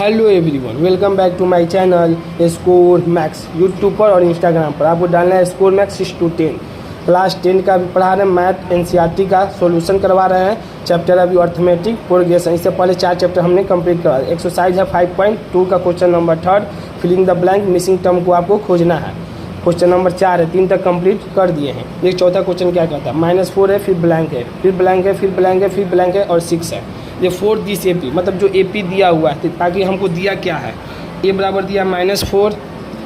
Hello everyone, welcome back to my channel Score Max YouTube पर और Instagram पर। आपको डालना है स्कोर मैक्स 6 to 10। क्लास 10 का भी पढ़ा रहे हैं, मैथ एनसीईआरटी का सॉल्यूशन करवा रहे हैं। चैप्टर अभी अर्थमेटिक प्रोग्रेशन, इससे पहले 4 चैप्टर हमने कंप्लीट करवा दिया। एक्सरसाइज है 5.2 का question number 3, filling the blank, missing term को आपको खोजना है। क्वेश्चन नंबर 4 है, 3 तक कंप्लीट कर दिए हैं। ये चौथा क्वेश्चन क्या कहता है, -4 है, फिर ब्लैंक है, फिर ब्लैंक है, फिर ब्लैंक है, फिर ब्लैंक है और 6 है। ये 4 दिस AP, मतलब जो AP दिया हुआ है, ताकि हमको दिया क्या है, A बराबर दिया -4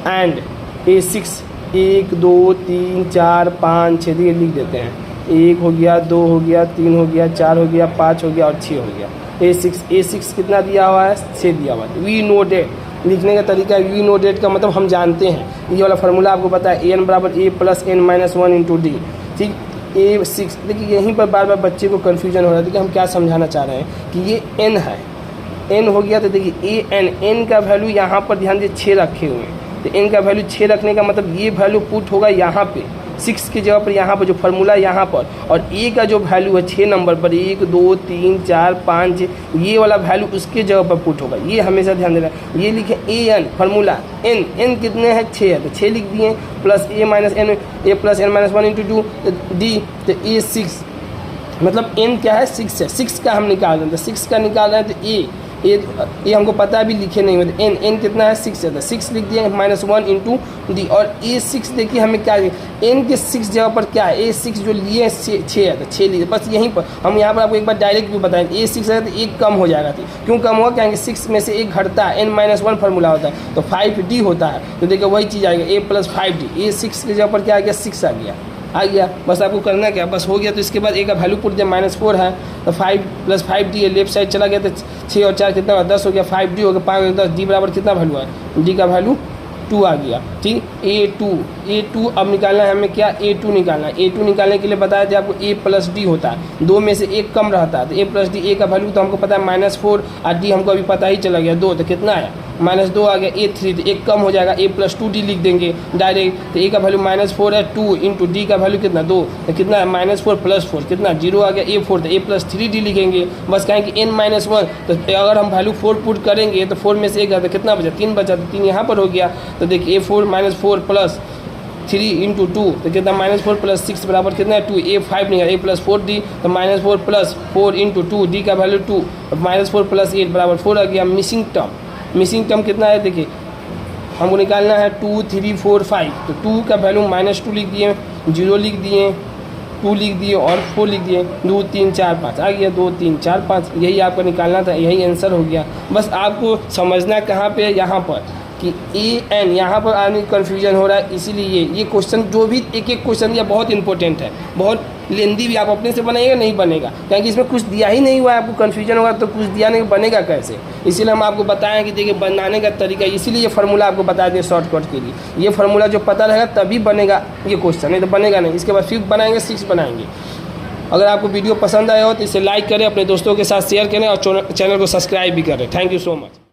एंड A6, 1 2 3 4 5 6 दिए, लिख देते हैं। 1 हो गया, 2 हो गया, 3 हो गया, 4 हो गया, 5 हो गया और 6 हो गया। A6 कितना दिया हुआ है, 6 दिया हुआ है। वी नोटेड, लिखने का तरीका है, वी नोटेड का मतलब हम जानते हैं। ये वाला फार्मूला आपको पता है, AN बराबर A + N - 1 × D। ठीक, A6, देखिए यहीं पर बार बार बच्चे को कन्फ्यूजन हो रहा है। देखिए हम क्या समझाना चाह रहे हैं कि ये N है, N हो गया तो देखिए N का वैल्यू यहाँ पर ध्यान दीजिए 6 रखे हुए हैं। तो N का वैल्यू 6 रखने का मतलब ये वैल्यू पुट होगा यहाँ पे 6 की जगह पर, यहाँ पर जो फार्मूला यहाँ पर, और A का जो वैल्यू है 6 नंबर पर 1 2 3 4 5, ये वाला वैल्यू उसके जगह पर पुट होगा। ये हमेशा ध्यान देना है। ये लिखे AN फार्मूला, N कितने हैं, 6 है तो 6 लिख दिए, प्लस A + N + 1 × D, तो A6 मतलब N क्या है, 6 है। 6 का हम निकाल रहे हैं, तो 6 का निकाल रहे हैं तो ये हमको पता भी लिखे नहीं हुए। N कितना है, 6 है, तो 6 लिख दिए -1 × D। और A6 देखिए हमें क्या, N के 6 जगह पर क्या है, A6 जो लिए 6 है तो 6 लिए। बस यहीं पर हम यहाँ पर आपको एक बार डायरेक्ट भी बताएंगे, A6 है तो 1 कम हो जाएगा। क्यों कम होगा, क्या 6 में से 1 घटता है, N - 1 फार्मूला होता है तो 5D होता है। तो देखिए वही चीज़ आएगा, A + 5D। A6 की जगह पर क्या आ गया, 6 आ गया। बस आपको करना क्या, बस हो गया। तो इसके बाद A का वैल्यू पुट दिया, -4 है तो 5 + 5D है, लेफ्ट साइड चला गया तो 6 और 4 कितना, 10 हो गया, 5D हो गया, 5 और 10, D बराबर कितना वैल्यू है, D का वैल्यू 2 आ गया। ठीक, A2 अब निकालना है हमें, क्या A2 निकालना है। A2 निकालने के लिए बताया था आपको A + D होता है, 2 में से 1 कम रहता है तो A + D। A का वैल्यू तो हमको पता है -4 और D हमको अभी पता ही चला गया 2, तो कितना है -2 आ गया। A3 तो 1 कम हो जाएगा, A + 2D लिख देंगे डायरेक्ट। तो A का वैल्यू -4 है, 2 × D का वैल्यू कितना, 2, तो कितना है -4 + 4 कितना 0 आ गया। A4 तो A + 3D लिखेंगे, बस कहें कि N - 1, तो अगर हम वैल्यू 4 पुट करेंगे तो 4 में से 1 तो कितना बचा, 3 बचा, तो 3 यहाँ पर हो गया। तो देखिए A4 -4 + 3 × 2 तो कितना, -4 + 6 बराबर कितना है 2। A5 नहीं है, A + 4D तो -4 + 4 × 2, D का वैल्यू 2, -4 + 8 बराबर 4 आ गया। मिसिंग टर्म कितना है, देखिए हमको निकालना है 2 3 4 5, तो 2 का वैल्यू -2 लिख दिए, 0 लिख दिए, 2 लिख दिए और 4 लिख दिए, 2 3 4 5 आ गया, 2 3 4 5, यही आपको निकालना था, यही आंसर हो गया। बस आपको समझना कहाँ पे, यहाँ पर कि AN, यहाँ पर आने कन्फ्यूजन हो रहा है। इसीलिए ये क्वेश्चन, जो भी एक क्वेश्चन दिया बहुत इंपॉर्टेंट है, बहुत लेंदी भी। आप अपने से बनाइएगा नहीं बनेगा, क्योंकि इसमें कुछ दिया ही नहीं हुआ है, आपको कन्फ्यूजन होगा तो कुछ दिया नहीं बनेगा कैसे। इसीलिए हम आपको बताएं कि देखिए बनाने का तरीका, इसीलिए ये फार्मूला आपको बता दें शॉर्टकट के लिए। ये फार्मूला जो पता रहेगा तभी बनेगा ये क्वेश्चन, नहीं तो बनेगा नहीं। इसके बाद 5 बनाएंगे, 6 बनाएंगे। अगर आपको वीडियो पसंद आया हो तो इसे लाइक करें, अपने दोस्तों के साथ शेयर करें और चैनल को सब्सक्राइब भी करें। Thank you so much.